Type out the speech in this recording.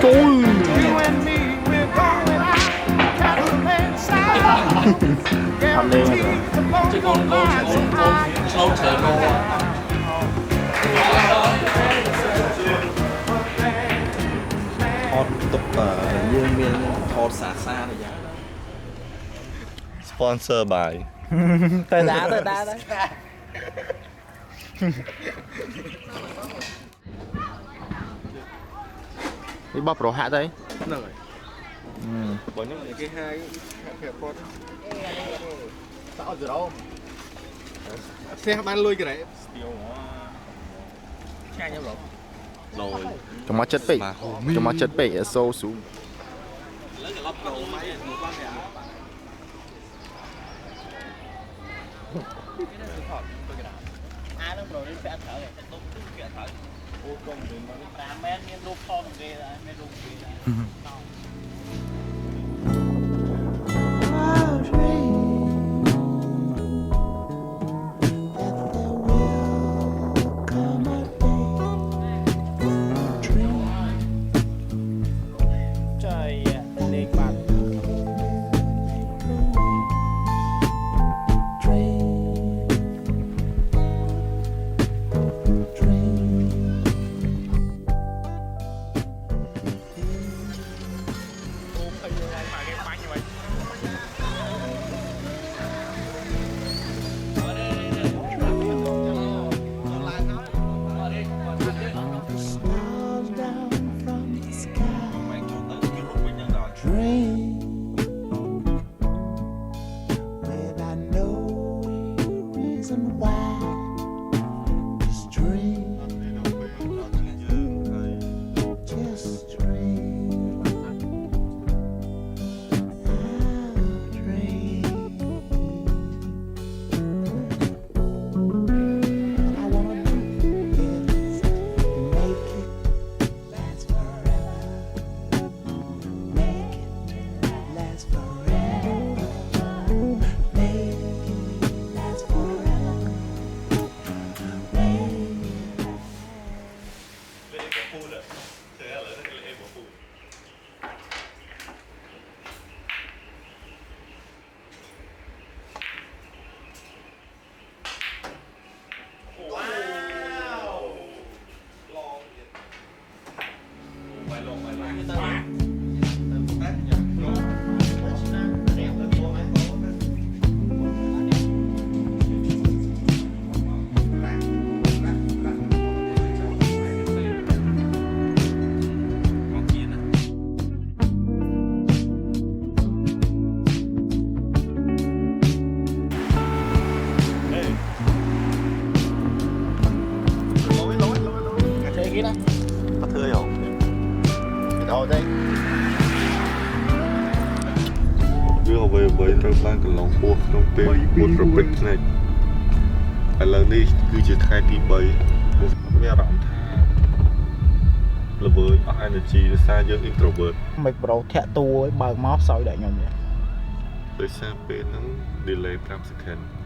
ทำเองเหรอ chứ con sâu trời con hot tục dương miên hot xả xa này vậy sponsor by ទៅតាទៅតាទៅនេះបោះប្រហាក់ទៅ ហ្នឹងហើយបើខ្ញុំគេហាយហាក់ប្រាប់គាត់តើអត់ចរោមផ្ទះបានលុយក្រែស្ទៀវឆ្ងាញ់ខ្ញុំឡូចំមកចិត្តពេកចំមកចិត្តពេកសូស៊ូ ai nó rồi đi vẽ thở này đúng vẽ thở ô công thì mà ra men nên lúc phong ghê ra men lúc ghê ra trời lên mặt vớiត្រូវបានកន្លងពោះក្នុងពេលពួតប្រពេចភ្នែកឥឡូវនេះគឺជាថ្ងៃទី3មានអារម្មណ៍ថាល្វើយអស់ energy ដោយសារយើង introvert មិនប្រូធាក់តួឲ្យបើកមកសោយដាក់ខ្ញុំនេះ ដោយសារពេលហ្នឹង delay 5 second